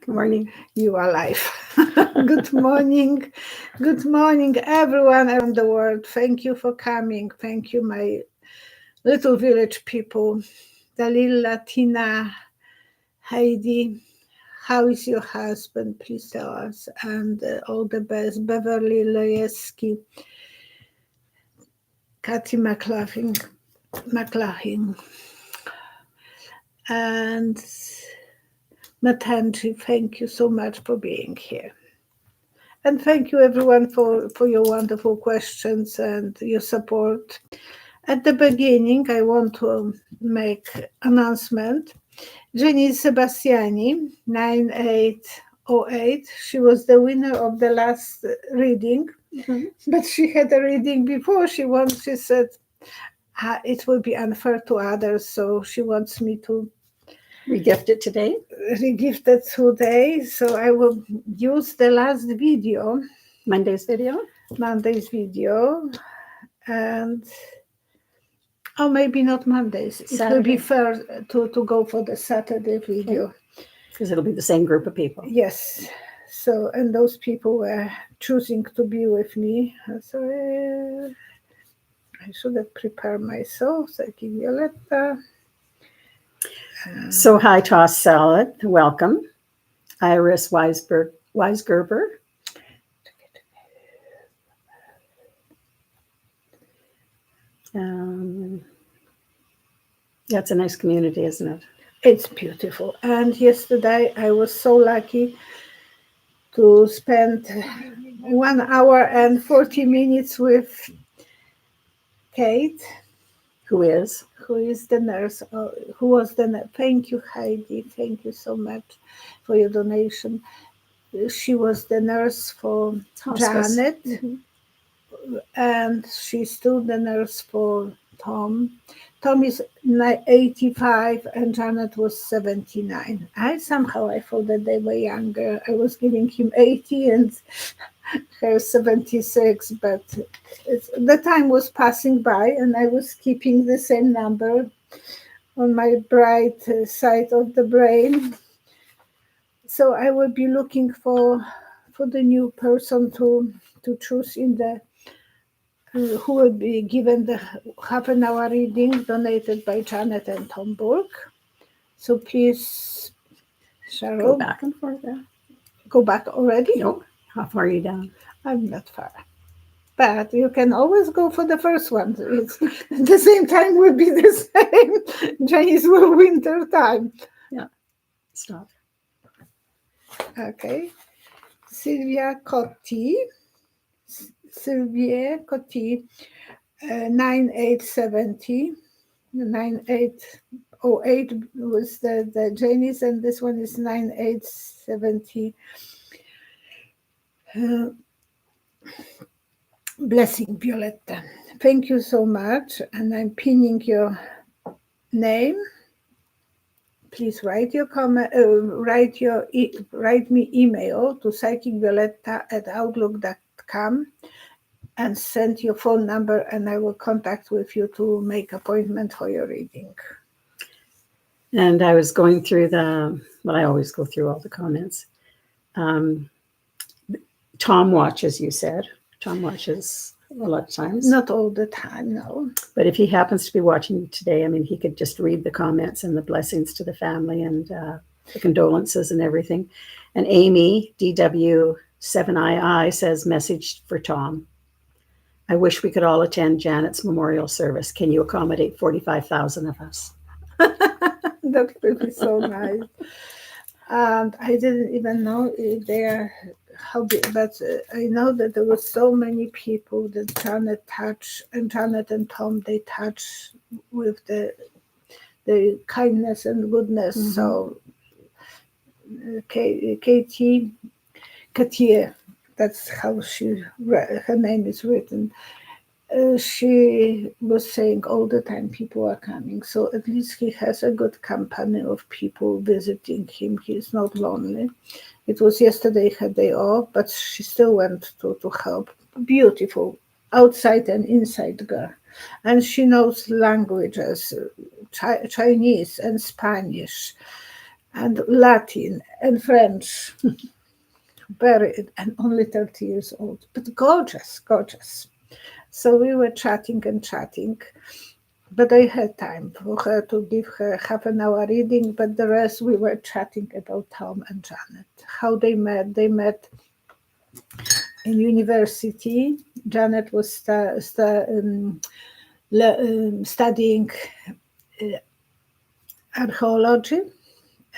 Good morning. You are alive. Good morning. Good morning, everyone around the world. Thank you for coming. Thank you, my little village people. Dalila, Tina, Heidi. How is your husband? Please tell us. And all the best. Beverly Lejeski, Kathy McLaughlin, and Matanji. Thank you so much for being here. And thank you, everyone, for your wonderful questions and your support. At the beginning, I want to make announcement. Jenny Sebastiani, 9808, she was the winner of the last reading, but she had a reading before. She said, it will be unfair to others, so she wants me to Regift it today. regift it today. So I will use the last video, Monday's video. Monday's video, and maybe not Mondays. It will be fair to go for the Saturday video. Because it'll be the same group of people. Yes. So, and those people were choosing to be with me. So I should have prepared myself. Thank you, Violetta. So, hi, Toss Salad. Welcome. Iris Weisgerber. Yeah, it's a nice community, isn't it? It's beautiful. And yesterday I was so lucky to spend 1 hour and 40 minutes with Kate, who is the nurse, who was the nurse. Thank you, Heidi. Thank you so much for your donation. She was the nurse for Hospice. Janet, and she's still the nurse for Tom. Tom is 85 and Janet was 79. I thought that they were younger. I was giving him 80 and her 76, but the time was passing by and I was keeping the same number on my bright side of the brain. So I will be looking for the new person to choose in the who will be given the half-an-hour reading donated by Janet and Tom Burke. So please, Cheryl. Go back and forth there. Go back already? No. How far are you down? I'm not far. But you can always go for the first one. It's the same time will be the same. Chinese winter time. Yeah. Stop. Okay. Sylvia Cotti. 9870. 9808 was the Janie's, and this one is 9870. Blessing, Violetta. Thank you so much. And I'm pinning your name. Please write your comment. Write me email to psychicvioletta@outlook.com and send your phone number, and I will contact with you to make appointment for your reading. And I was going through I always go through all the comments. Tom watches, you said. Tom watches a lot of times. Not all the time, no. But if he happens to be watching today, I mean, he could just read the comments and the blessings to the family and the condolences and everything. And Amy, DW7II, says, message for Tom. I wish we could all attend Janet's memorial service. Can you accommodate 45,000 of us? That would be so nice. And I didn't even know if they are how big, but I know that there were so many people that Janet touched, and Janet and Tom, they touch with the kindness and goodness. Mm-hmm. So Katie, that's how her name is written. She was saying all the time people are coming, so at least he has a good company of people visiting him. He's not lonely. It was yesterday her day off, but she still went to help. Beautiful outside and inside girl, and she knows languages, Chinese and Spanish, and Latin and French. Very, and only 30 years old, but gorgeous, gorgeous. So we were chatting and chatting, but I had time for her to give her half an hour reading, but the rest we were chatting about Tom and Janet, how they met. They met in university. Janet was studying archaeology,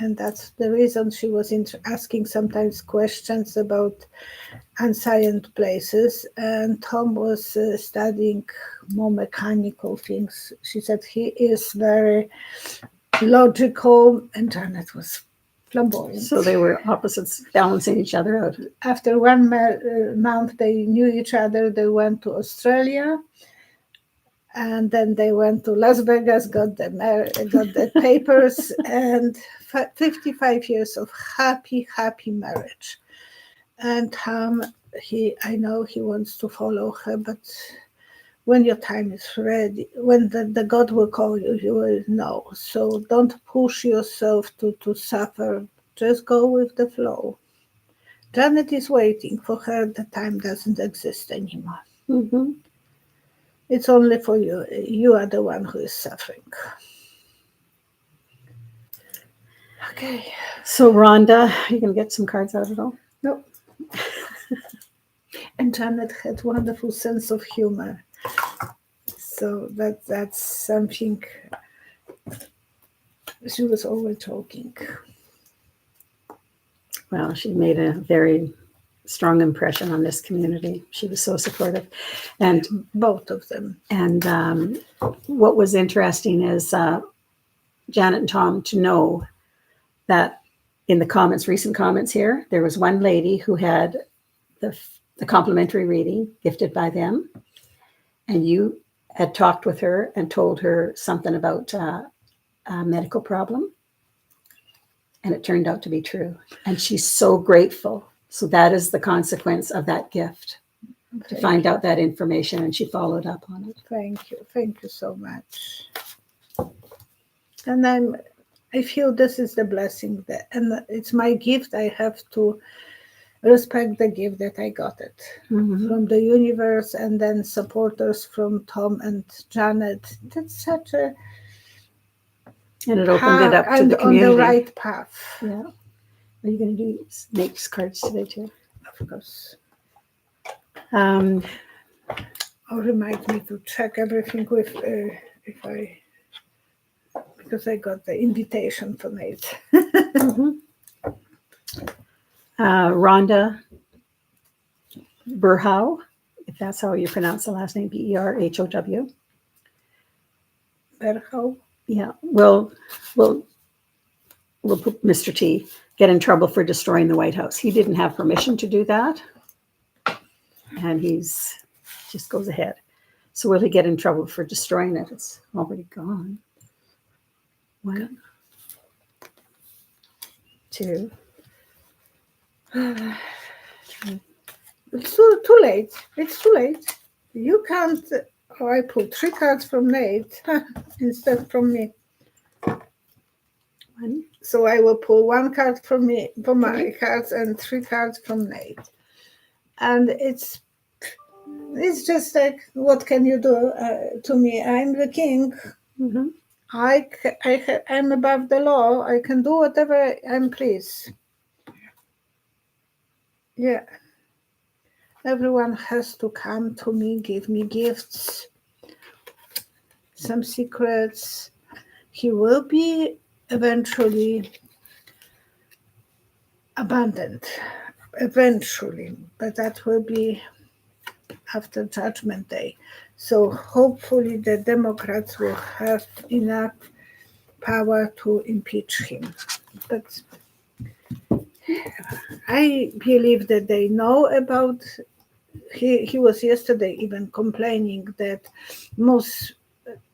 and that's the reason she was asking sometimes questions about unscient places. And Tom was studying more mechanical things. She said he is very logical, and Janet was flamboyant. So they were opposites balancing each other out. After 1 month, they knew each other. They went to Australia, and then they went to Las Vegas, got the papers, and 55 years of happy marriage. And Tom, I know he wants to follow her, but when your time is ready, when the God will call you, you will know. So don't push yourself to suffer. Just go with the flow. Janet is waiting. For her, the time doesn't exist anymore. Mm-hmm. It's only for you. You are the one who is suffering. Okay. So Rhonda, you can get some cards out at all? No. And Janet had wonderful sense of humor. So that's something. She was always joking. Well, she made a very strong impression on this community. She was so supportive. And both of them. And what was interesting is Janet and Tom to know that in the comments, recent comments here, there was one lady who had the complimentary reading gifted by them, and you had talked with her and told her something about a medical problem, and it turned out to be true. And she's so grateful. So that is the consequence of that gift, to find out that information, and she followed up on it. Thank you so much. And I feel this is the blessing, and it's my gift. I have to respect the gift that I got it from the universe, and then supporters from Tom and Janet. That's such a and it opened it up to the community. On the right path. Yeah. Are you going to do Nate's cards today too? Of course. Or remind me to check everything with because I got the invitation for Nate. Rhonda Berhow, if that's how you pronounce the last name, Berhow. Berhow? Yeah. We'll put Mr. T get in trouble for destroying the White House. He didn't have permission to do that, and he's just goes ahead. So will he get in trouble for destroying it? It's already gone. 1, 2. It's too late. It's too late. You can't. Oh, I pulled 3 cards from Nate instead from me. 1. So I will pull 1 card from me, from my cards, and 3 cards from Nate. And it's just like, what can you do to me? I'm the king. Mm-hmm. I'm above the law. I can do whatever I'm pleased. Yeah. Everyone has to come to me, give me gifts, some secrets. He will be eventually abandoned, eventually, but that will be after Judgment Day. So hopefully the Democrats will have enough power to impeach him. But I believe that they know about. He was yesterday even complaining that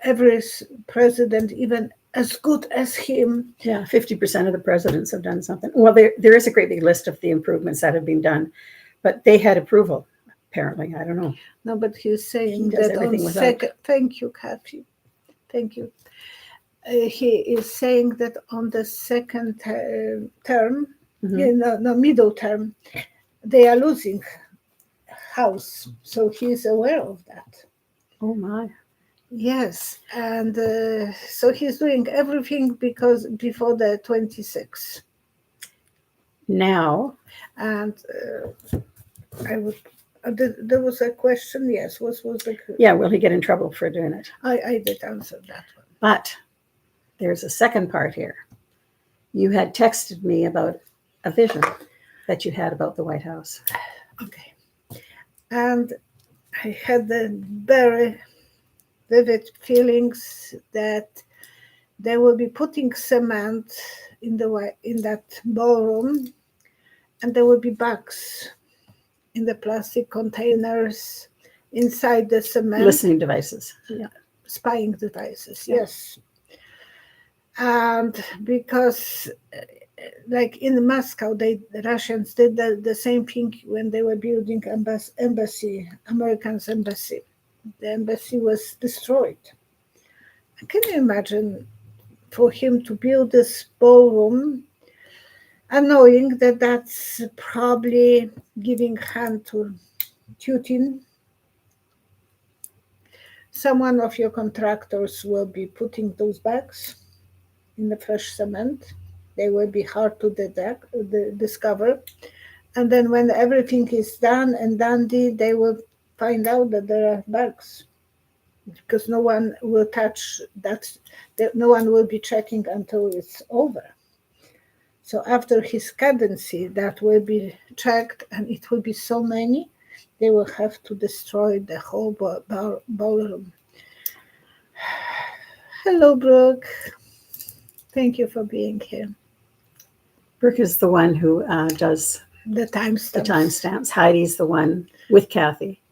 every president, even as good as him. Yeah, 50% of the presidents have done something. Well, there is a great big list of the improvements that have been done, but they had approval, apparently. I don't know. No, but he's saying he does that everything on without. Thank you, Kathy. Thank you. he is saying that on the second term, Mhm. no, middle term, they are losing house. So he is aware of that. Oh my. Yes, and so he's doing everything because before the 26th. Now, And I would. There was a question. Yes, what was the? yeah, will he get in trouble for doing it? I did answer that one. But there's a second part here. You had texted me about a vision that you had about the White House. Okay, and I had the very vivid feelings that they will be putting cement in that ballroom, and there will be bugs in the plastic containers inside the cement. Listening devices. Yeah. Spying devices, Yeah. yes. And because, like in Moscow, the Russians did the same thing when they were building embassy, American's embassy. The embassy was destroyed. Can you imagine for him to build this ballroom and knowing that that's probably giving hand to Putin? Someone of your contractors will be putting those bags in the fresh cement. They will be hard to discover. And then when everything is done and dandy, they will find out that there are bugs because no one will touch that. No one will be checking until it's over. So after his cadency, that will be checked, and it will be so many, they will have to destroy the whole ballroom. Hello, Brooke. Thank you for being here. Brooke is the one who does The timestamps. the timestamps. Heidi's the one with Kathy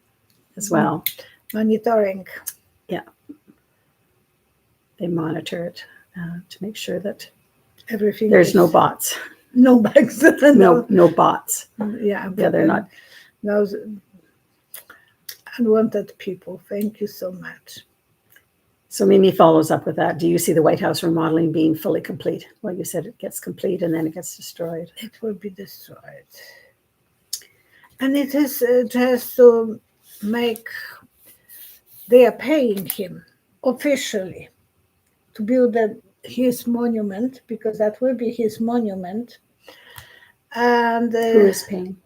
as well. Monitoring. Yeah. They monitor it to make sure that Everything. there's no bots. No bugs. No bots. Yeah. Yeah, they're not. Those unwanted people. Thank you so much. So Mimi follows up with that. Do you see the White House remodeling being fully complete? Well, you said it gets complete and then it gets destroyed. It will be destroyed. And it is just to make, they are paying him officially to build his monument, because that will be his monument. And Who is paying?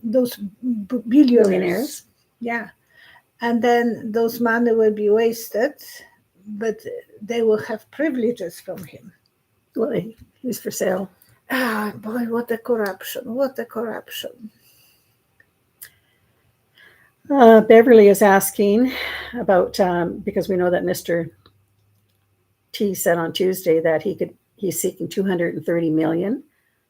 those billionaires. Billionaires. Yeah. And then those money will be wasted, but they will have privileges from him. Well, he's for sale. Ah, boy, what a corruption. What a corruption. Beverly is asking about, because we know that Mr. T said on Tuesday that he's seeking $230 million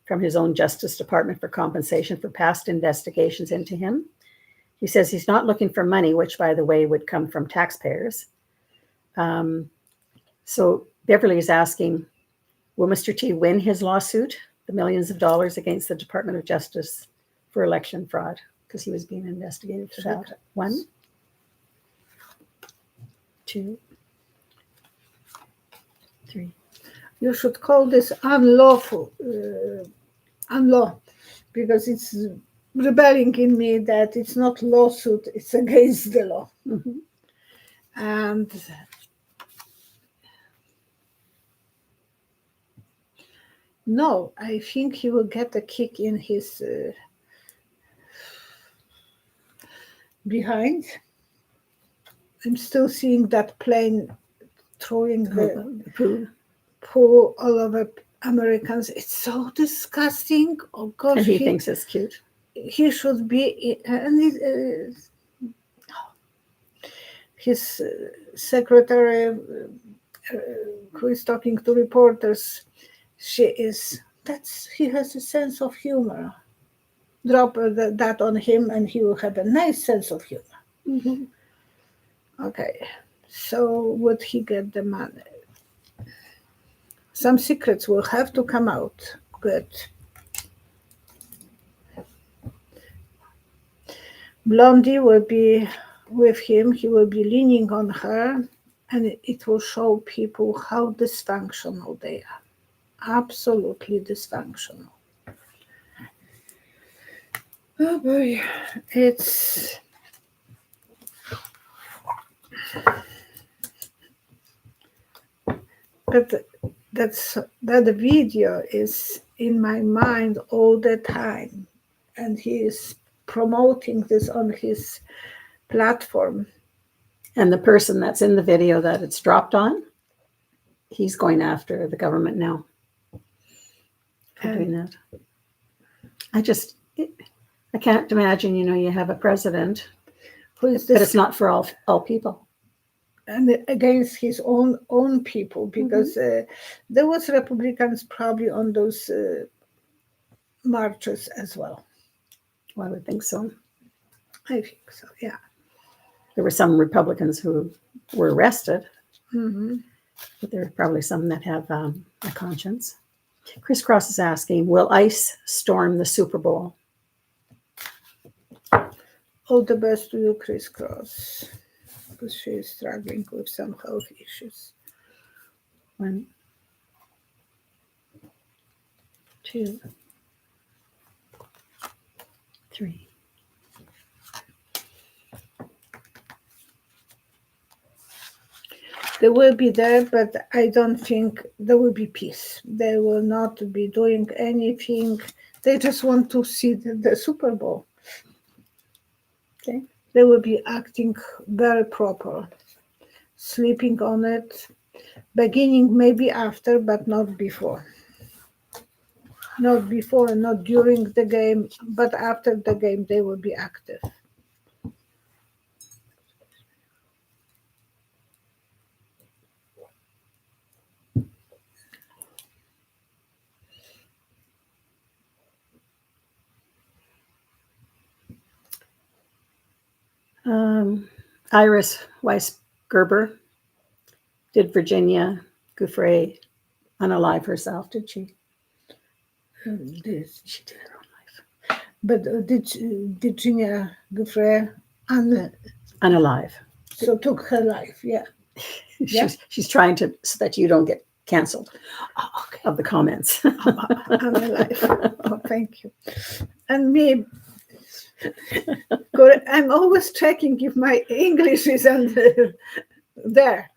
from his own Justice Department for compensation for past investigations into him. He says he's not looking for money, which, by the way, would come from taxpayers. So Beverly is asking, will Mr. T win his lawsuit, the millions of dollars against the Department of Justice for election fraud? Because he was being investigated for that. 1, 2, 3. You should call this unlawful, unlaw, because it's rebelling in me that it's not lawsuit, it's against the law. Mm-hmm. And no, I think he will get a kick in his behind. I'm still seeing that plane throwing the poo all over Americans. It's so disgusting. Oh gosh, and he thinks it's cute. He should be, and his secretary, who is talking to reporters, he has a sense of humor. Drop that on him and he will have a nice sense of humor. Mm-hmm. Okay, so would he get the money? Some secrets will have to come out. Good. Blondie will be with him. He will be leaning on her. and it will show people how dysfunctional they are. Absolutely dysfunctional. Oh boy, it's but that video is in my mind all the time, and he is promoting this on his platform. And the person that's in the video that it's dropped on, he's going after the government now for doing that. I can't imagine, you have a president, Who is but this? it's not for all people. And against his own people, because there was Republicans probably on those marches as well. Well, I would think so. I think so, yeah. There were some Republicans who were arrested, Mm-hmm. but there are probably some that have a conscience. Crisscross is asking, will ICE storm the Super Bowl? All the best to you, Crisscross, because she is struggling with some health issues. 1, 2, 3. They will be there, but I don't think there will be peace. They will not be doing anything. They just want to see the Super Bowl. Okay. They will be acting very proper, sleeping on it, beginning maybe after, but not before. Not before and not during the game, but after the game they will be active. Iris Weiss-Gerber, did Virginia Guiffre unalive herself? Did she? She did her own life. But did Virginia Guiffre Unalive. so took her life? Yeah. She's trying to, so that you don't get canceled of the comments. Unalive. Oh, thank you. And me, I'm always checking if my English is under there.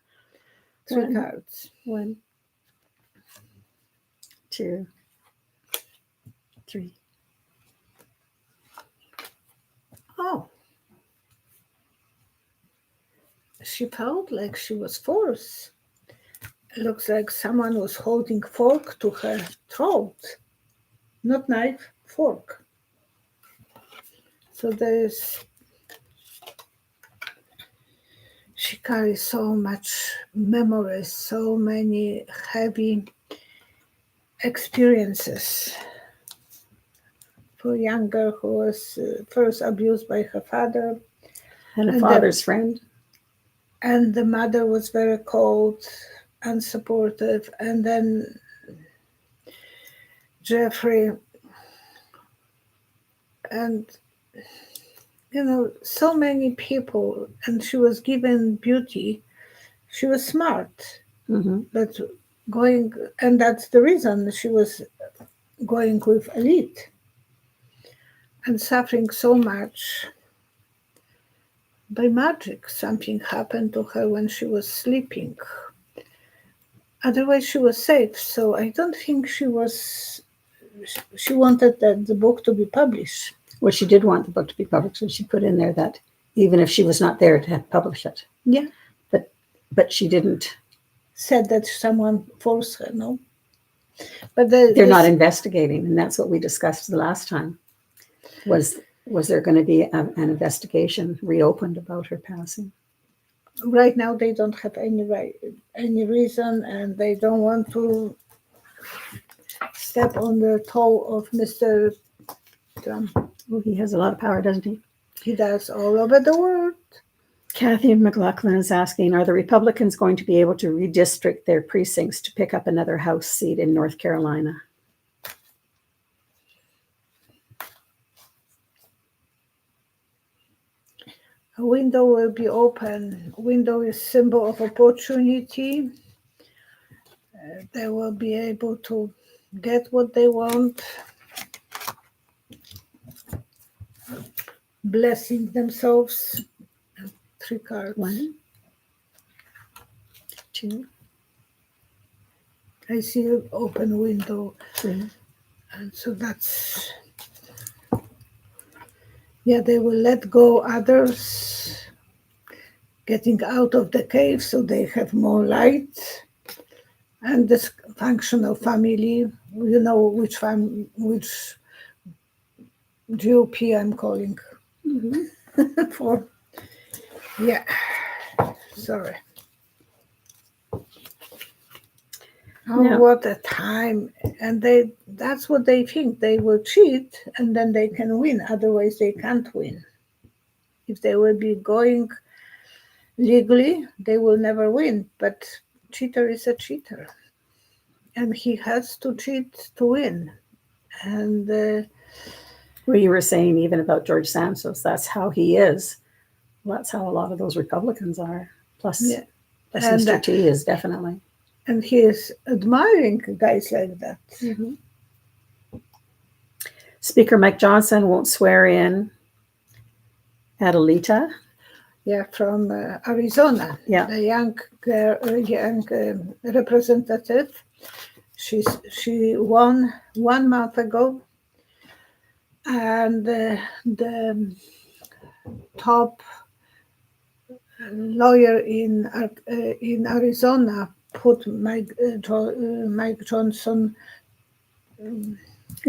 3 cards. 1, 2, 3. Oh. She felt like she was forced. It looks like someone was holding fork to her throat. Not knife, fork. So she carries so much memories, so many heavy experiences. For a young girl who was first abused by her father. And a father's friend. And the mother was very cold, unsupportive. And then Jeffrey, and so many people, and she was given beauty. She was smart, but and that's the reason she was going with elite and suffering so much. By magic, something happened to her when she was sleeping. Otherwise, she was safe. So I don't think she wanted the book to be published. Well, she did want the book to be published, and she put in there that even if she was not there to publish it. Yeah. But she didn't. Said that someone forced her, no? But they're not investigating, and that's what we discussed the last time. Was there going to be an investigation reopened about her passing? Right now, they don't have any reason, and they don't want to step on the toe of Mr. Trump. Well, he has a lot of power, doesn't he? He does all over the world. Kathy McLaughlin is asking, are the Republicans going to be able to redistrict their precincts to pick up another House seat in North Carolina? A window will be open. Window is symbol of opportunity. They will be able to get what they want. Blessing themselves. 3 cards. 1, 2, I see an open window. 3. And so that's, yeah, they will let go others, getting out of the cave so they have more light. And this functional family, you know which GOP I'm calling for. Yeah, sorry. Oh, Now- what a time. And that's what they think. They will cheat and then they can win. Otherwise, they can't win. If they will be going legally, they will never win. But cheater is a cheater. And he has to cheat to win. And Well, you were saying even about George Santos, that's how he is. Well, that's how a lot of those Republicans are. Plus, yeah. plus And, Mr. T is definitely. And he is admiring guys like that. Speaker Mike Johnson won't swear in Adelita. Yeah, from Arizona. Yeah. The young representative. She won 1 month ago, and the top lawyer in Arizona put Mike Johnson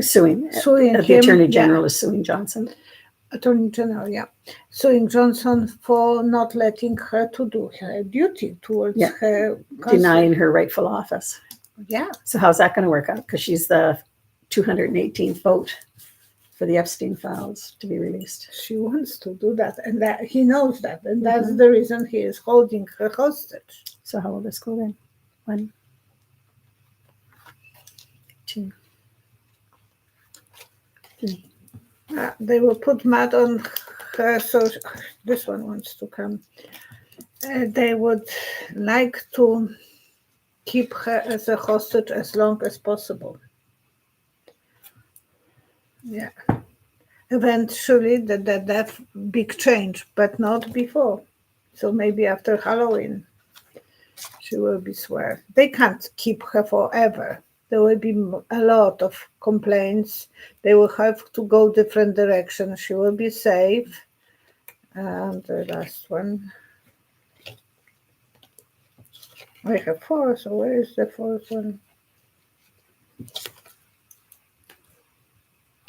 Suing. suing The him. Attorney General is suing Johnson. Attorney General, yeah, suing Johnson for not letting her to do her duty towards her denying her rightful office. Yeah. So how's that going to work out? Because she's the 218th vote for the Epstein files to be released. She wants to do that, and that he knows that, and that's the reason he is holding her hostage. So how will this go then? 1, 2, 3. They will put mud on her, so this one wants to come. They would like to keep her as a hostage as long as possible. Yeah. Eventually, that big change, but not before. So maybe after Halloween, she will be sworn. They can't keep her forever. There will be a lot of complaints. They will have to go different directions. She will be safe. And the last one. I have 4, so where is the 4th one?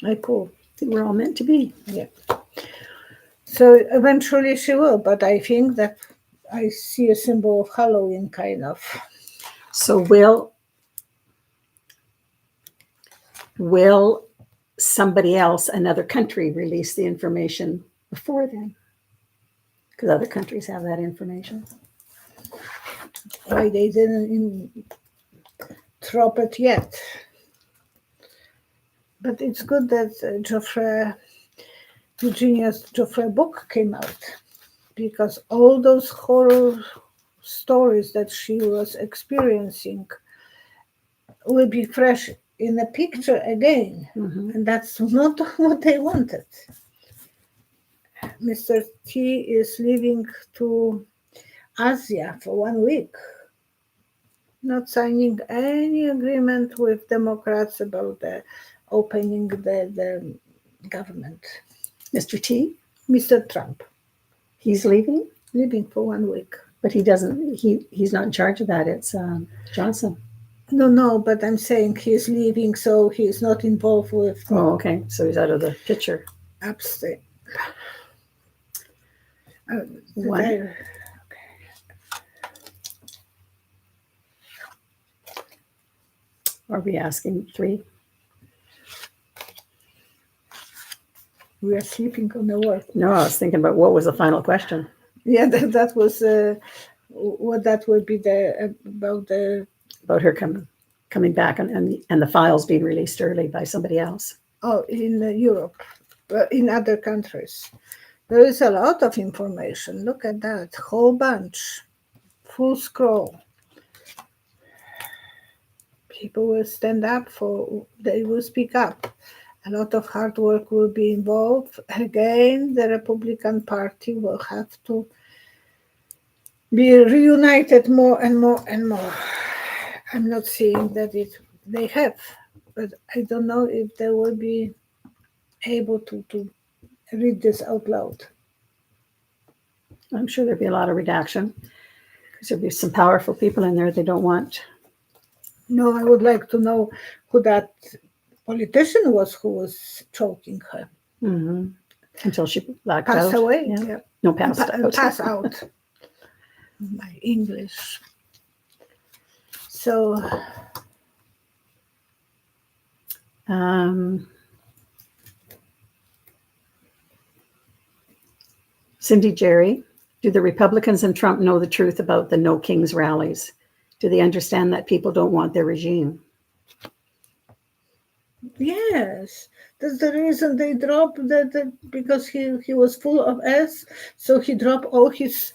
I pull. They were all meant to be. Yeah. So eventually she will, but I think that I see a symbol of Halloween kind of. So will somebody else, another country, release the information before then? Because other countries have that information. Why they didn't drop it yet. But it's good that Eugenia's Guiffre book came out, because all those horror stories that she was experiencing will be fresh in the picture again. And that's not what they wanted. Mr. T is leaving to Asia for 1 week, not signing any agreement with Democrats about the opening the government. Mr. T, Mr. Trump, he's leaving, for 1 week. but he's not in charge of that. It's Johnson. No, but I'm saying he's leaving, so he's not involved with Oh, okay. So he's out of the picture. Epstein. 1. Are we asking 3? We are sleeping on the work. No, I was thinking about what was the final question. Yeah, that was what that would be about her coming back and the files being released early by somebody else. Oh, in Europe, in other countries. There is a lot of information. Look at that, whole bunch, full scroll. People will stand up they will speak up. A lot of hard work will be involved. Again, the Republican Party will have to be reunited more and more and more. I'm not saying that they have, but I don't know if they will be able to read this out loud. I'm sure there'd be a lot of redaction because there'd be some powerful people in there they don't want. No, I would like to know who that politician was who was choking her. Mm-hmm. Until she blacked Passed out. away. Yeah. Yeah. No, passed out. Pass out. My English. So, Cindy Jerry, do the Republicans and Trump know the truth about the No Kings rallies? Do they understand that people don't want their regime? yes, that's the reason they dropped that because he was full of S, so he dropped all his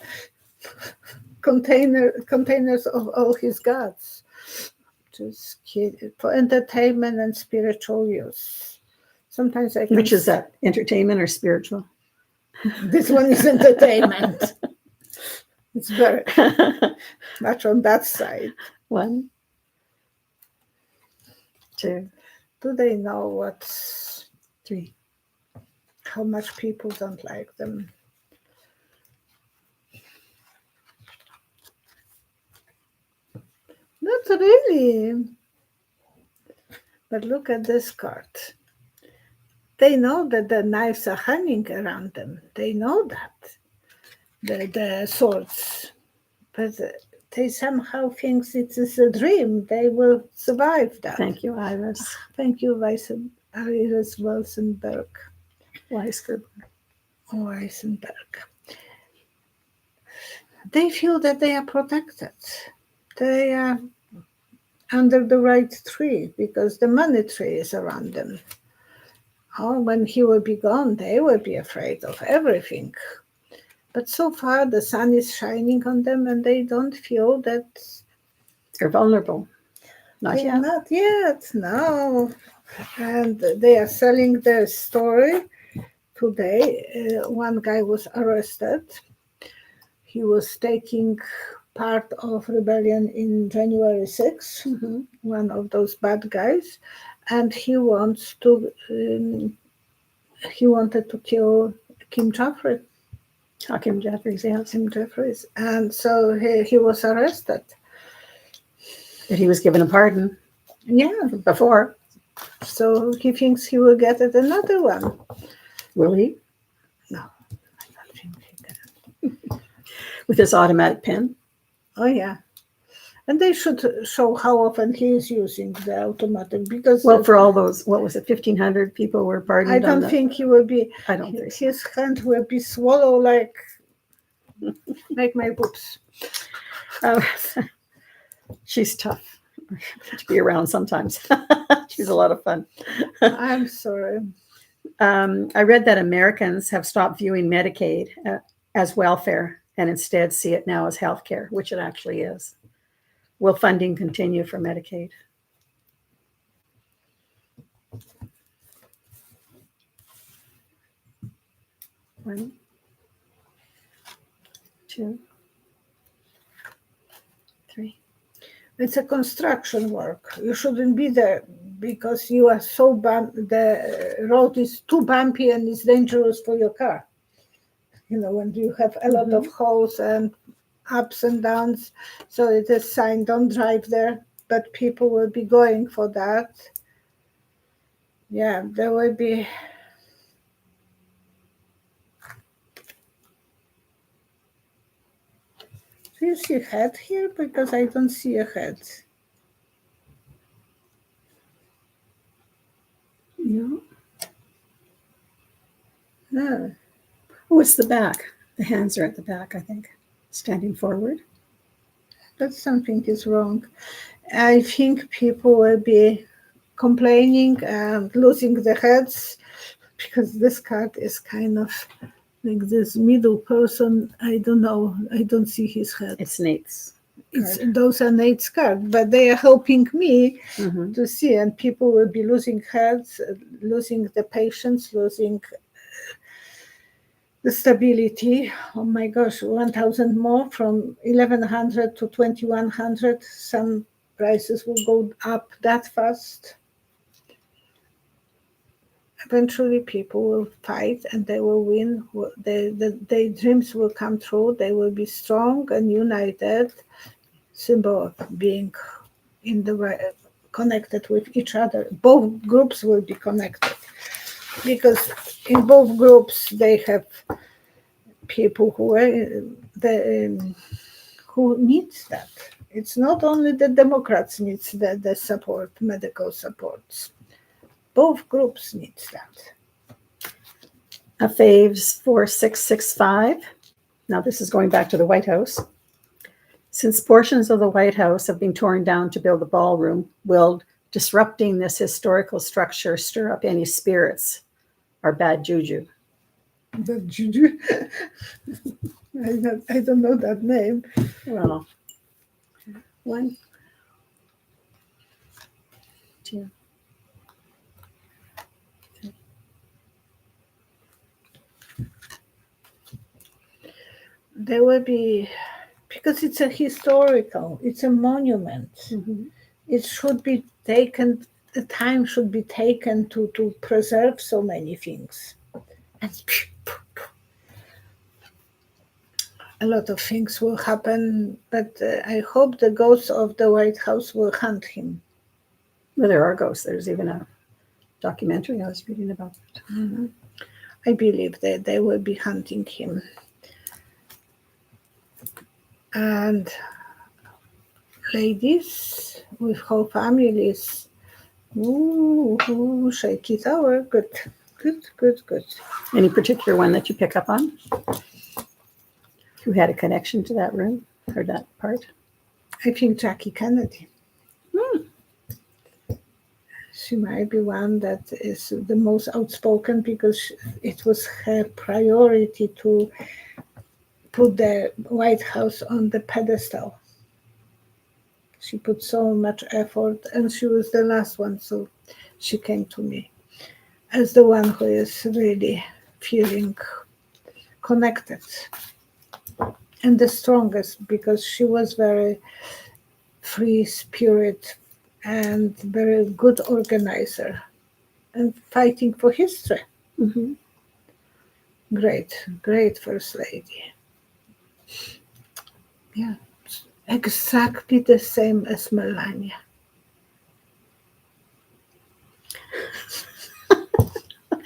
containers of all his gods, just for entertainment and spiritual use. Sometimes I can Which is that, entertainment or spiritual? This one is entertainment. It's very much on that side. 1, 2, Do they know what's 3. how much people don't like them? Not really. But look at this card. They know that the knives are hanging around them. They know that. The swords. But they somehow think it is a dream. They will survive that. Thank you, Iris. Thank you, Iris Weisenberg. Weisenberg. They feel that they are protected. They are under the right tree because the money tree is around them. Oh, when he will be gone, they will be afraid of everything. But so far, the sun is shining on them and they don't feel that They're vulnerable. Not yet. Not yet, no. And they are selling their story today. One guy was arrested. He was taking part of rebellion in January 6th, one of those bad guys, and he wanted to kill Kim Jeffries. Kim Jeffries, yes. Kim Jeffries. And so he was arrested. But he was given a pardon. Yeah. Before. So he thinks he will get it another one. Will he? No, I don't think he can. With his automatic pen? Oh, yeah. And they should show how often he is using the automatic because... Well, for all those, what was it, 1,500 people were pardoned? I don't think he will be... I don't think so. His hand will be swallowed like my boobs. She's tough to be around sometimes. She's a lot of fun. I'm sorry. I read that Americans have stopped viewing Medicaid as welfare and instead see it now as healthcare, which it actually is. Will funding continue for Medicaid? One, 2, 3. It's a construction work. You shouldn't be there because you are so the road is too bumpy and it's dangerous for your car. You know, when you have a lot of holes and ups and downs, so it is sign don't drive there, but people will be going for that. Yeah, there will be. Do you see a head here? Because I don't see a head. No. No. Oh, it's the back. The hands are at the back, I think, standing forward. But something is wrong. I think people will be complaining and losing their heads because this card is kind of like this middle person. I don't know. I don't see his head. It's Nate's card. Those are Nate's cards, but they are helping me Mhm. to see. And people will be losing heads, losing the patience, losing the stability. Oh my gosh, 1,000 more from 1,100 to 2,100. Some prices will go up that fast. Eventually, people will fight and they will win. Their dreams will come true. They will be strong and united. Symbol of being in the right, connected with each other. Both groups will be connected because in both groups they have people who needs that. It's not only the Democrats needs the support, medical supports. Both groups needs that. A Faves 4665. Now this is going back to the White House. Since portions of the White House have been torn down to build the ballroom, will disrupting this historical structure stir up any spirits or bad juju? The juju. I don't know that name. Well, 1, 2, 3. There will be, because it's a historical, it's a monument. Mhm. It should be taken, the time should be taken to preserve so many things. And a lot of things will happen, but I hope the ghosts of the White House will hunt him. Well, there are ghosts. There's even a documentary I was reading about that. Mm-hmm. I believe that they will be hunting him. And ladies with whole families, shaky tower, good. Any particular one that you pick up on? Who had a connection to that room or that part? I think Jackie Kennedy. Hmm. She might be one that is the most outspoken because it was her priority to put the White House on the pedestal. She put so much effort and she was the last one, so she came to me as the one who is really feeling connected and the strongest because she was very free spirit and very good organizer and fighting for history. Mm-hmm. Great first lady. Yeah, exactly the same as Melania.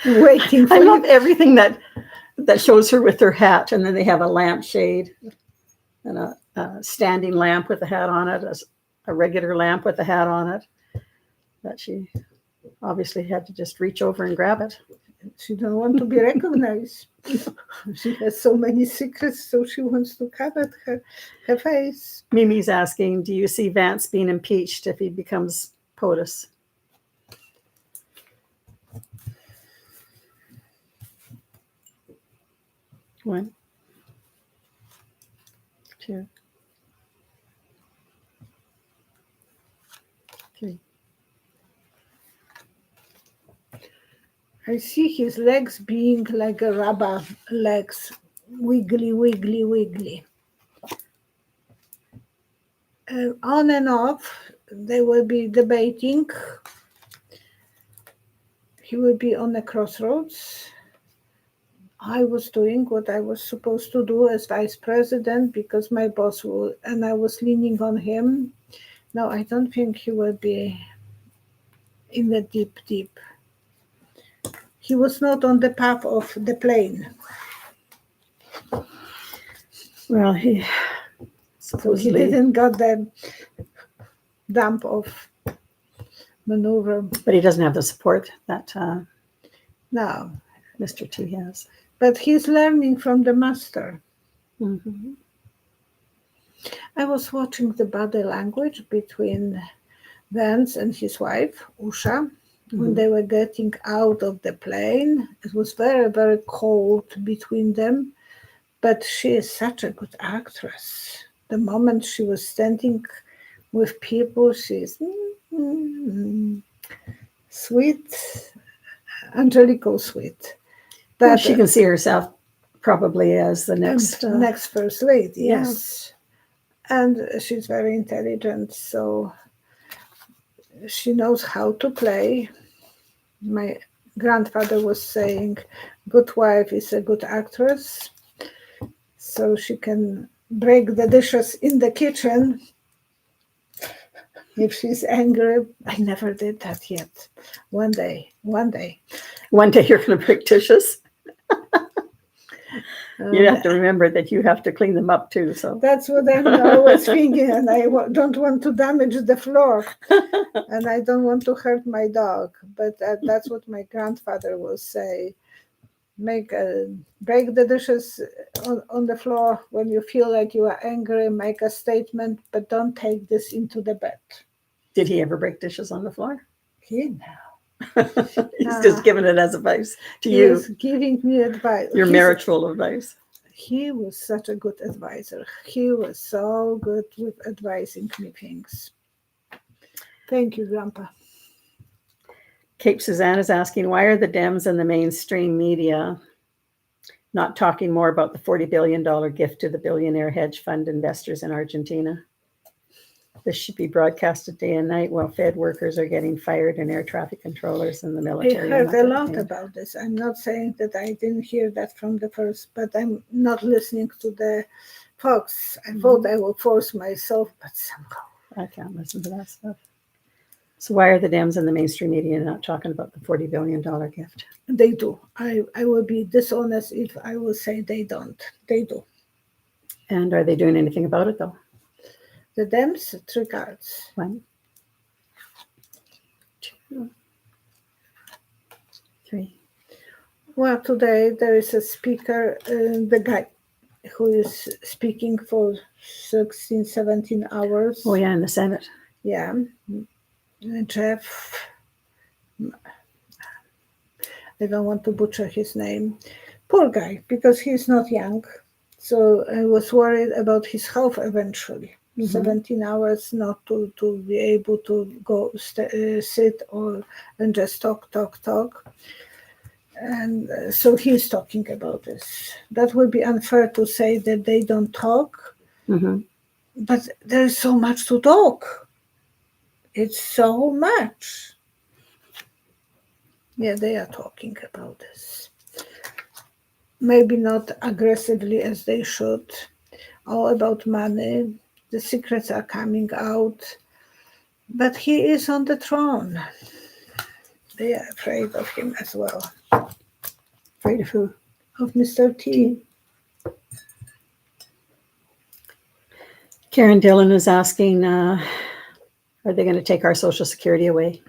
Waiting for I love you. everything that shows her with her hat, and then they have a lampshade and a standing lamp with a hat on it, a regular lamp with a hat on it. That she obviously had to just reach over and grab it. She don't want to be recognized. She has so many secrets, so she wants to cover her face. Mimi's asking, do you see Vance being impeached if he becomes POTUS? One, two, three. I see his legs being like a rubber legs, wiggly. On and off, they will be debating. He will be on a crossroads. I was doing what I was supposed to do as vice president because my boss would, and I was leaning on him. No, I don't think he will be in the deep. He was not on the path of the plane. Well, he So he supposedly, didn't got the dump of maneuver. but he doesn't have the support that No, Mr. T has. but he's learning from the master. Mm-hmm. I was watching the body language between Vance and his wife, Usha, when they were getting out of the plane. It was very, very cold between them, but she is such a good actress. The moment she was standing with people, she's sweet, angelical sweet. But Well, she can see herself probably as the next next first lady, yeah. yes. And she's very intelligent, so she knows how to play. My grandfather was saying, good wife is a good actress, so she can break the dishes in the kitchen if she's angry. I never did that yet. One day. One day you're going to break dishes. You have to remember that you have to clean them up too. So that's what I'm always thinking, and I don't want to damage the floor, and I don't want to hurt my dog. But that's what my grandfather will say: break the dishes on the floor when you feel like you are angry. Make a statement, but don't take this into the bed. Did he ever break dishes on the floor? He's just giving it as advice to you. He's giving me advice. Your marital advice. He was such a good advisor. He was so good with advising me things. Thank you, Grandpa. Cape Suzanne is asking, why are the Dems and the mainstream media not talking more about the $40 billion gift to the billionaire hedge fund investors in Argentina? This should be broadcasted day and night while Fed workers are getting fired and air traffic controllers and the military. I heard a lot about this. I'm not saying that I didn't hear that from the first, but I'm not listening to the Fox. I thought I will force myself, but somehow I can't listen to that stuff. So why are the Dems and the mainstream media not talking about the $40 billion gift? They do. I will be dishonest if I will say they don't. They do. And are they doing anything about it though? The Dems, 3 cards. 1, 2, 3. Well, today there is a speaker, the guy who is speaking for 16, 17 hours. Oh yeah, in the Senate. Yeah. Jeff, I don't want to butcher his name. Poor guy, because he's not young. So I was worried about his health eventually. 17 hours not to be able to go sit and just talk. And so he's talking about this. That would be unfair to say that they don't talk, but there's so much to talk. It's so much. Yeah, they are talking about this. Maybe not aggressively as they should. All about money. The secrets are coming out. But he is on the throne. They are afraid of him as well. Afraid of who? Of Mr. T. Karen Dillon is asking, are they going to take our Social Security away?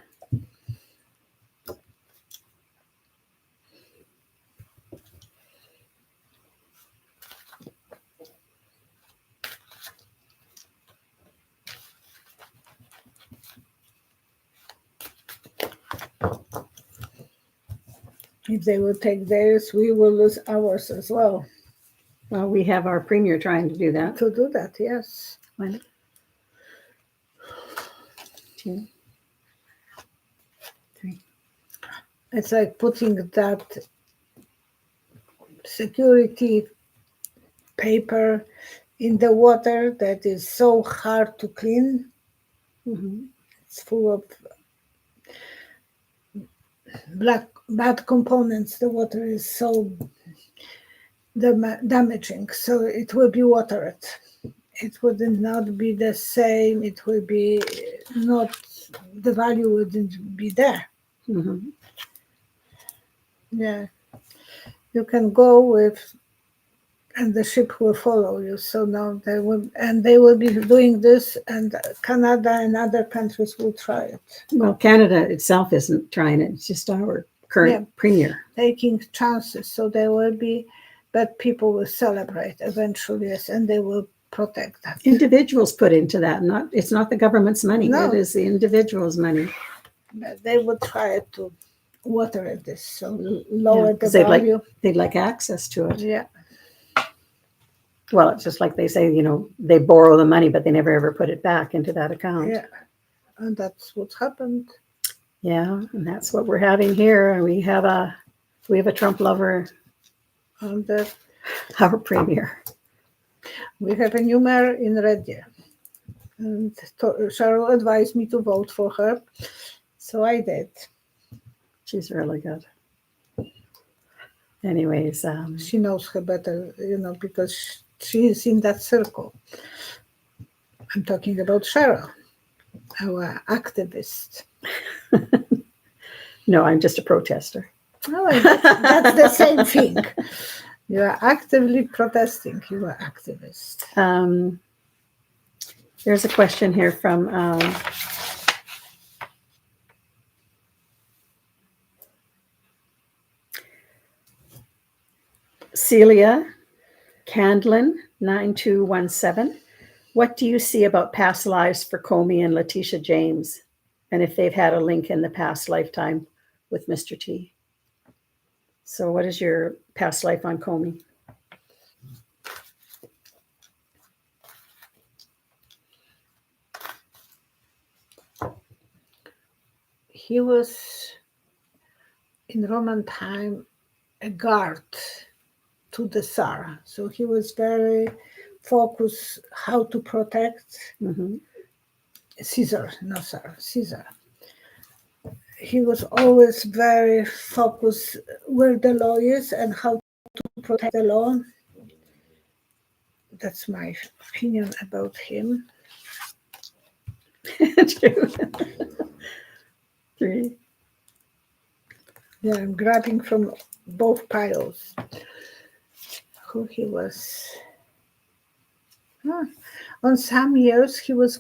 If they will take theirs, we will lose ours as well. Well, we have our premier trying to do that. To do that, yes. 1, 2, 3. It's like putting that security paper in the water that is so hard to clean. It's full of bad components. The water is so damaging, so it will be watered. It would not be the same. It will be not, the value wouldn't be there. Yeah, you can go with, and the ship will follow you. So now they will be doing this, and Canada and other countries will try it. Well, Canada itself isn't trying it. It's just our current premier taking chances. So there will be, but people will celebrate eventually, yes, and they will protect that. Individuals put into that. It's not the government's money. No. It is the individual's money. But they would try to water this, so lower the 'cause value. they'd like access to it. Yeah, Well, it's just like they say, they borrow the money, but they never ever put it back into that account. yeah, and that's what happened. Yeah, and that's what we're having here. We have a Trump lover, And our premier. we have a new mayor in Red Deer, and Cheryl advised me to vote for her, so I did. She's really good. Anyways, She knows her better, because she is in that circle. I'm talking about Cheryl, our activist. no, I'm just a protester. Oh, that's the same thing. You are actively protesting. You are activist. There's a question here from Celia Candlin 9217. What do you see about past lives for Comey and Letitia James, and if they've had a link in the past lifetime with Mr. T? So what is your past life on Comey? He was, in Roman time, a guard to the Tsar. So he was very focused how to protect Caesar, no Tsar, Caesar. He was always very focused where the law is and how to protect the law. That's my opinion about him. 2, 3. Yeah, I'm grabbing from both piles. Who he was. On some years he was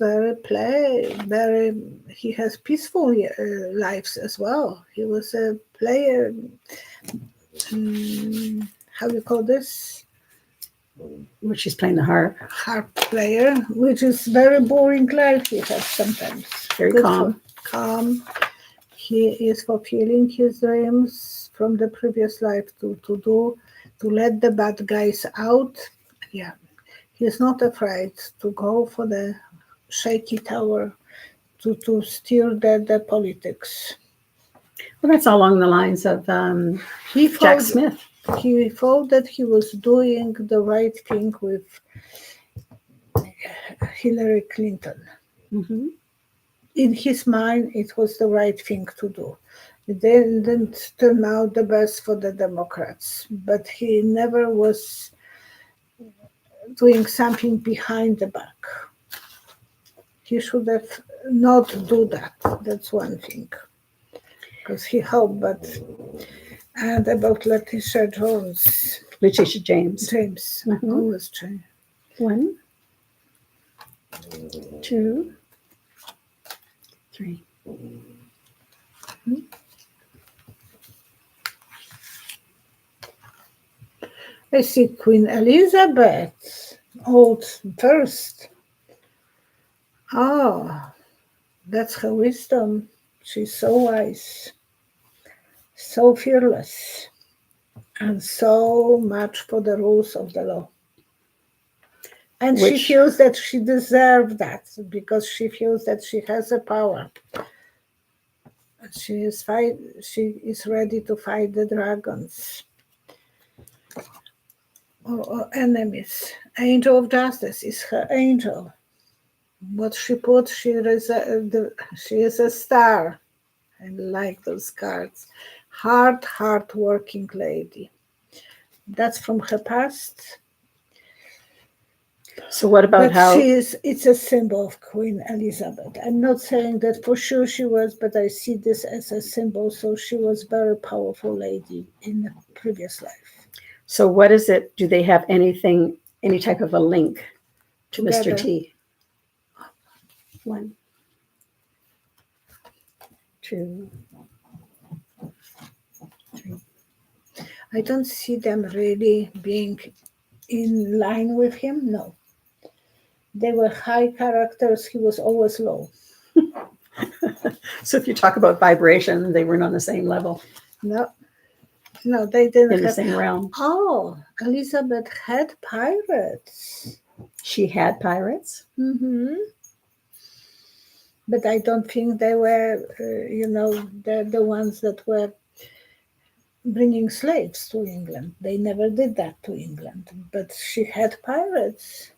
he has peaceful lives as well. He was a player, how do you call this? Which she's playing the harp. Harp player, which is very boring life he has sometimes. Very calm. Calm. He is fulfilling his dreams from the previous life to let the bad guys out. Yeah. He's not afraid to go for the shaky tower to steer the politics. Well, that's along the lines of Jack Smith. He thought that he was doing the right thing with Hillary Clinton. Mm-hmm. In his mind, it was the right thing to do. It didn't turn out the best for the Democrats, but he never was doing something behind the back. He should have not do that. That's one thing. Because he hoped, and about Letitia James. Mm-hmm. Always James. 1, 2, 3. I see Queen Elizabeth, old first. Oh, that's her wisdom. She's so wise, so fearless, and so much for the rules of the law. And she feels that she deserves that because she feels that she has a power. She is ready to fight the dragons or enemies. Angel of Justice is her angel. What she put, she is a star. I like those cards. Hard working lady. That's from her past. So what about it's a symbol of Queen Elizabeth. I'm not saying that for sure she was, but I see this as a symbol. So she was a very powerful lady in the previous life. So what is it? Do they have any type of a link to Mr. T? 1, 2, 3. I don't see them really being in line with him. No. They were high characters. He was always low. So if you talk about vibration, they weren't on the same level, No, no, they didn't in the have. same realm. Oh, Elizabeth had pirates. She had pirates. Hmm. But I don't think they were, the ones that were bringing slaves to England. They never did that to England. But she had pirates.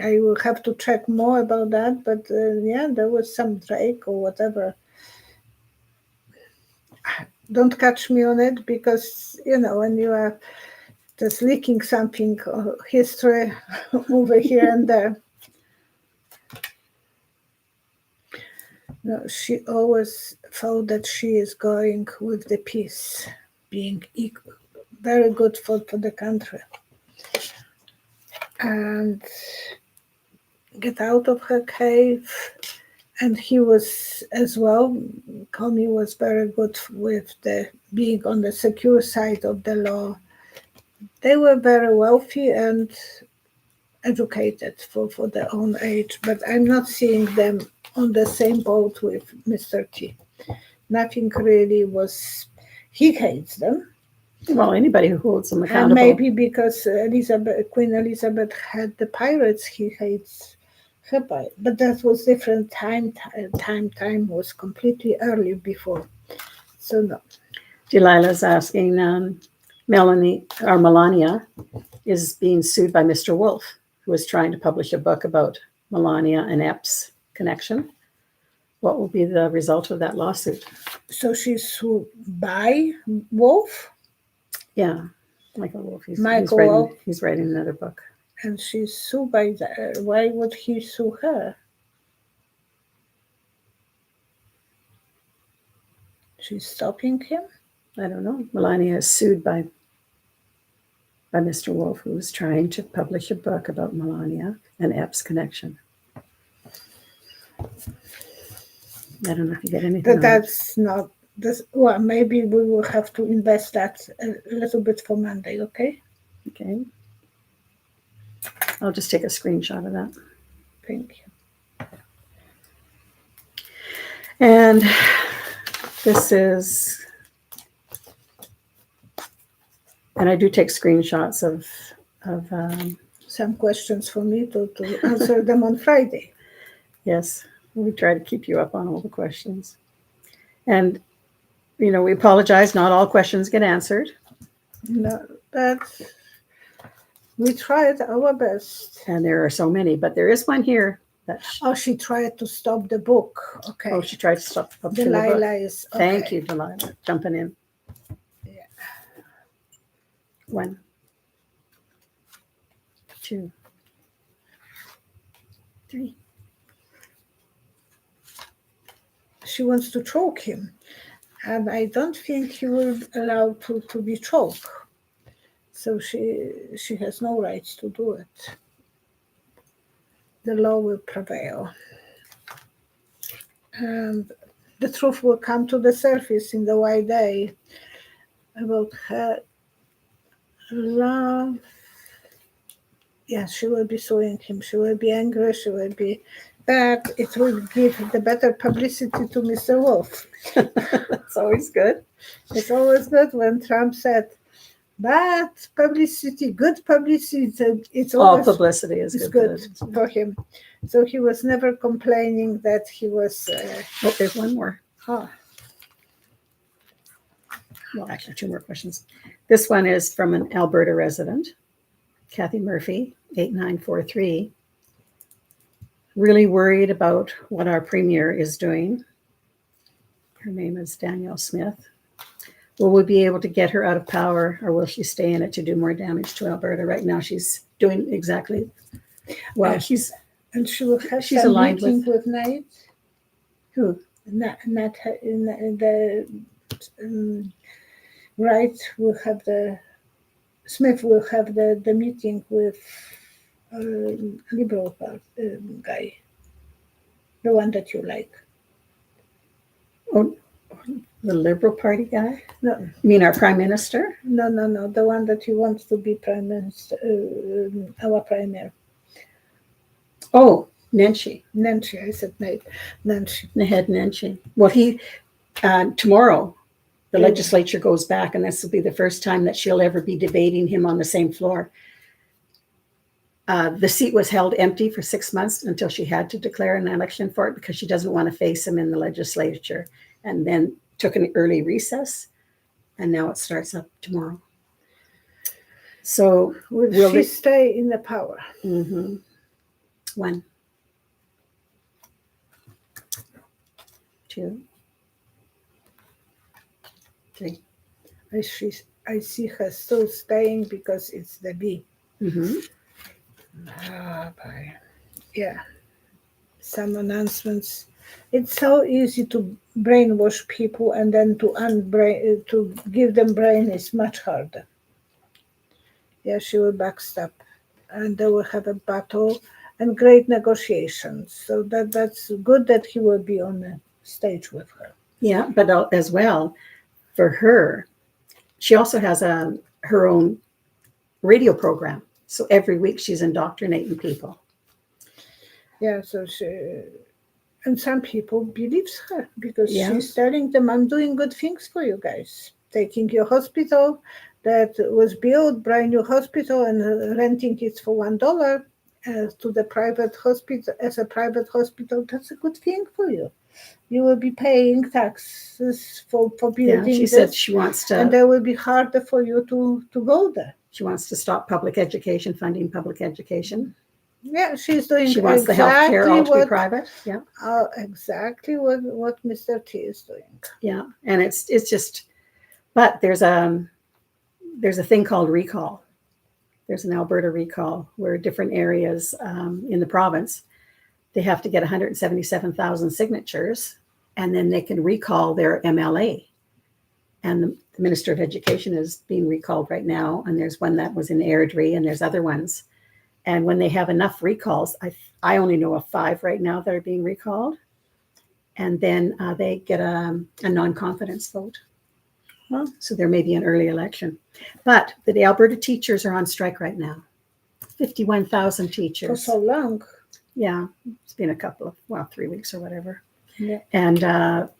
I will have to check more about that. But yeah, there was some Drake or whatever. Don't catch me on it because, when you are just leaking something, history over here and there. No, she always thought that she is going with the peace, being equal, very good for the country. And get out of her cave. And he was as well, Comey was very good with the being on the secure side of the law. They were very wealthy and educated for their own age, but I'm not seeing them on the same boat with Mr. T. Nothing really was. He hates them. Well, anybody who holds them And accountable. maybe because Queen Elizabeth had the pirates, he hates her pirate. But that was different time. Time was completely early before. So no. Delilah's asking, Melania is being sued by Mr. Wolff, who is trying to publish a book about Melania and Epps' connection. What will be the result of that lawsuit? So she's sued by Wolff? Yeah, Michael Wolff. Michael Wolff. He's writing another book. And she's sued by why would he sue her? She's stopping him? I don't know. Melania is sued by Mr. Wolff, who is trying to publish a book about Melania and Epps' connection. I don't know if you get anything. That's not this. Well, maybe we will have to invest that a little bit for Monday, okay? Okay. I'll just take a screenshot of that. Thank you. And this is, and I do take screenshots of some questions for me to answer them on Friday. Yes, we try to keep you up on all the questions. And, we apologize, not all questions get answered. No, but we tried our best. And there are so many, but there is one here that. She tried to stop the book. Okay. Oh, she tried to stop publishing the book. Delilah is. Okay. Thank you, Delilah, jumping in. Yeah. 1, 2, 3. She wants to choke him, and I don't think he will allow to be choked. So she has no rights to do it. The law will prevail. And the truth will come to the surface in the white day about her love. Yes, she will be suing him. She will be angry. She will be bad. It will give the better publicity to Mr. Wolff. That's always good. It's always good when Trump said, bad publicity, good publicity. It's always all publicity is good for him. So he was never complaining that he was. Oh, there's one more. Oh. Well, actually, 2 more questions. This one is from an Alberta resident, Kathy Murphy, 8943. Really worried about what our premier is doing. Her name is Danielle Smith. Will we be able to get her out of power, or will she stay in it to do more damage to Alberta? Right now, she's doing exactly well. And she will have she's some aligned meeting with Knight. Who? Not the Wright will have Smith will have the meeting with Liberal guy, the one that you like. Oh, the Liberal Party guy? No. You mean our Prime Minister? No, the one that you want to be Prime Minister, our Premier. Oh, Nenshi. Nancy, I said Nate. Nancy. Naheed Nenshi. Well, tomorrow, the Yeah. legislature goes back, and this will be the first time that she'll ever be debating him on the same floor. The seat was held empty for 6 months until she had to declare an election for it because she doesn't want to face him in the legislature, and then took an early recess, and now it starts up tomorrow. So Will she stay in the power? Mm-hmm. One, two, three. I see her still staying because it's the B. Mm-hmm. Bye. Yeah. Some announcements. It's so easy to brainwash people, and then to give them brain is much harder. Yeah, she will backstab, and they will have a battle and great negotiations. So that's good that he will be on the stage with her. Yeah, but as well, for her, she also has her own radio program. So every week she's indoctrinating people. Yeah, so and some people believes her because Yeah. she's telling them, I'm doing good things for you guys. Taking your hospital that was built, brand new hospital, and renting it for $1 to the private hospital as a private hospital. That's a good thing for you. You will be paying taxes for building She this, said she wants to, and that will be harder for you to go there. She wants to stop public education, funding public education. Yeah, she's doing. She wants the healthcare all to be private. Yeah, exactly what Mr. T is doing. Yeah, and it's just, but there's a thing called recall. There's an Alberta recall where different areas in the province, they have to get 177,000 signatures, and then they can recall their MLA. And the Minister of Education is being recalled right now, and there's one that was in Airdrie, and there's other ones. And when they have enough recalls, I only know of 5 right now that are being recalled, and then they get a non-confidence vote. Well, so there may be an early election. But the Alberta teachers are on strike right now. 51,000 teachers. For so long. Yeah, it's been 3 weeks or whatever. Yeah. And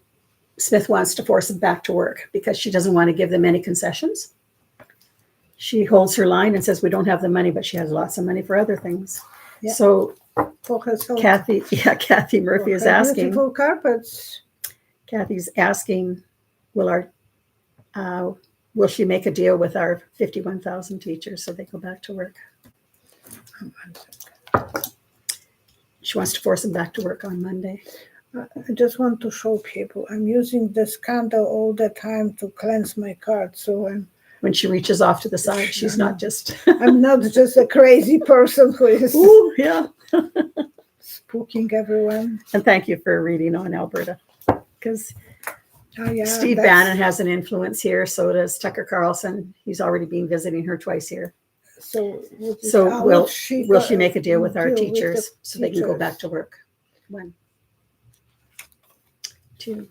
Smith wants to force them back to work because she doesn't want to give them any concessions. She holds her line and says, we don't have the money, but she has lots of money for other things. Yeah. So for herself. Kathy Murphy is asking. Beautiful carpets. Kathy's asking, will she make a deal with our 51,000 teachers so they go back to work? She wants to force them back to work on Monday. I just want to show people I'm using this candle all the time to cleanse my card. So when she reaches off to the side, she's not just... I'm not just a crazy person who is Ooh, yeah. spooking everyone. And thank you for reading on Alberta, because Steve Bannon has an influence here. So does Tucker Carlson. He's already been visiting her twice here. So will she make a deal with our teachers so they can go back to work? 1, 2,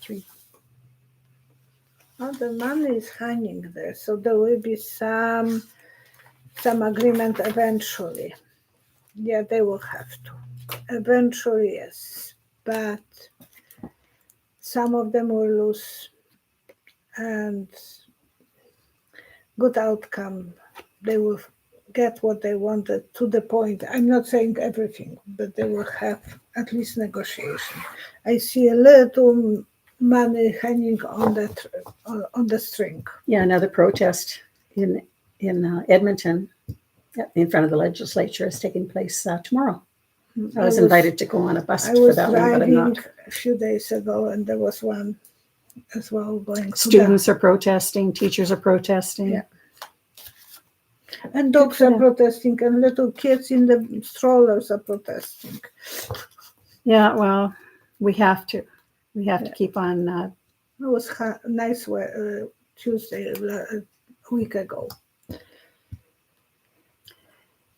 3. Oh, the money is hanging there, so there will be some agreement eventually. Yeah, they will have to. Eventually, yes. But some of them will lose, and good outcome. They will get what they wanted to the point. I'm not saying everything, but they will have at least negotiation. I see a little money hanging on the string. Yeah, another protest in Edmonton in front of the legislature is taking place tomorrow. I was invited to go on a bus for that one, but I'm not. A few days ago, and there was one as well going. Students are protesting, teachers are protesting. Yeah. And dogs are protesting, and little kids in the strollers are protesting. Yeah, well, we have to. We have to keep on. It was nice Tuesday a week ago.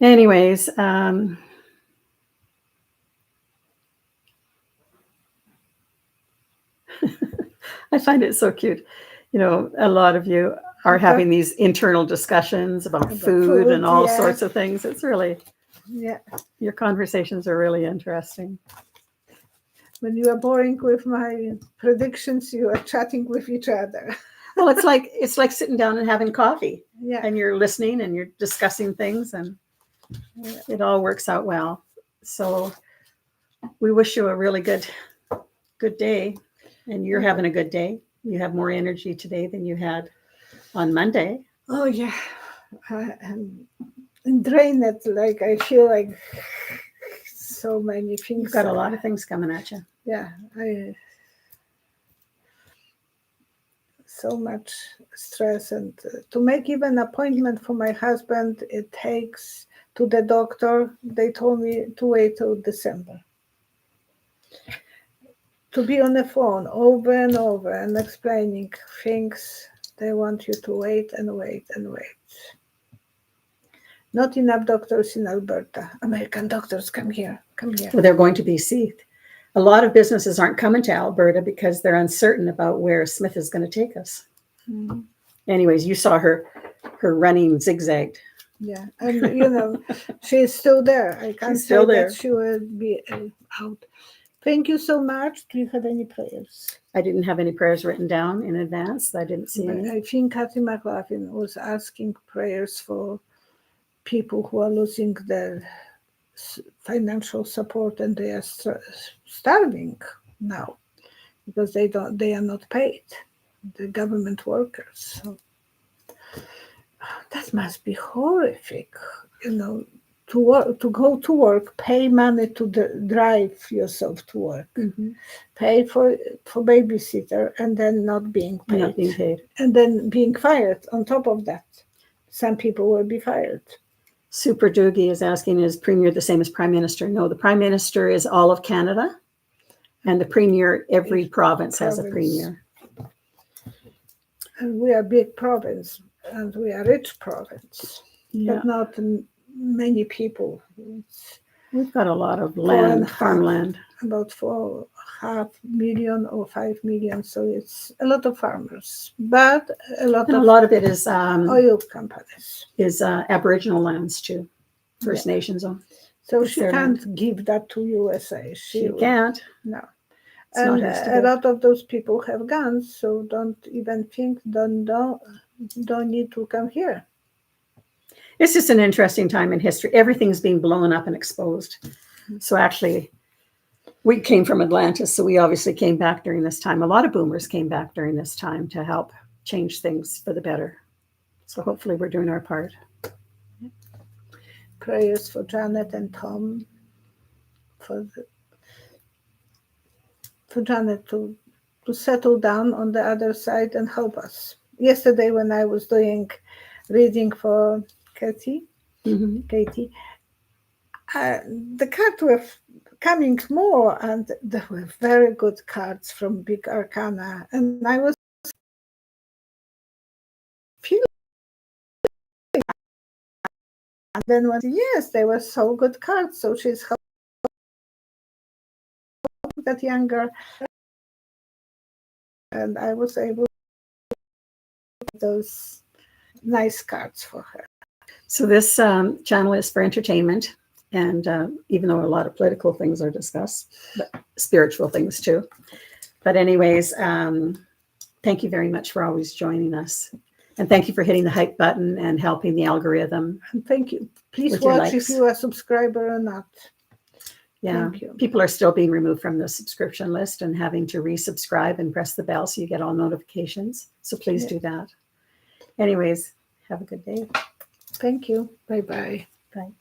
Anyways, I find it so cute. You know, a lot of you are having these internal discussions about food and all sorts of things. It's really Yeah. Your conversations are really interesting. When you are boring with my predictions, you are chatting with each other. Well, it's like sitting down and having coffee, Yeah. and you're listening and you're discussing things, and it all works out well. So we wish you a really good day, and you're having a good day. You have more energy today than you had on Monday. Oh yeah. I'm drained. Like I feel like so many things. You've got a lot of things coming at you. Yeah. So much stress, and to make even appointment for my husband, it takes to the doctor. They told me to wait till December. To be on the phone over and over and explaining things, they want you to wait and wait and wait. Not enough doctors in Alberta. American doctors, come here, come here. Well, they're going to be seized. A lot of businesses aren't coming to Alberta because they're uncertain about where Smith is going to take us. Mm-hmm. Anyways, you saw her running zigzagged. Yeah, and she's still there. I can't She's still say there. that she will be out. Thank you so much. Do you have any prayers? I didn't have any prayers written down in advance. I didn't see any. I think Kathy McLaughlin was asking prayers for people who are losing their financial support, and they are starving now because they are not paid, the government workers. So that must be horrific, to work, to go to work, pay money to drive yourself to work, pay for babysitter, and then not being paid, and then being fired on top of that. Some people will be fired. Super Doogie is asking, is Premier the same as Prime Minister? No, the Prime Minister is all of Canada, and the Premier, every province has a Premier. And we are a big province, and we are a rich province, but not many people. We've got a lot of land, farmland. About 4.5 million or 5 million, so it's a lot of farmers, but a lot of it is oil companies. Is Aboriginal lands too, First Nations owned. So she can't give that to USA. She can't. No. And a lot of those people have guns, so don't even think, don't need to come here. It's just an interesting time in history. Everything's being blown up and exposed. So actually, we came from Atlantis, so we obviously came back during this time. A lot of boomers came back during this time to help change things for the better. So hopefully we're doing our part. Prayers for Janet and Tom, for Janet to settle down on the other side and help us. Yesterday when I was doing reading for Katie, the cards were coming more, and there were very good cards from Big Arcana, and I was feeling. And then yes, they were so good cards. So she's helping that younger, and I was able to get those nice cards for her. So this channel is for entertainment, and even though a lot of political things are discussed, but spiritual things too. But anyways, thank you very much for always joining us. And thank you for hitting the hype button and helping the algorithm. And thank you. Please watch if you are a subscriber or not. Yeah, thank you. People are still being removed from the subscription list and having to resubscribe and press the bell so you get all notifications. So please do that. Anyways, have a good day. Thank you. Bye-bye. Bye.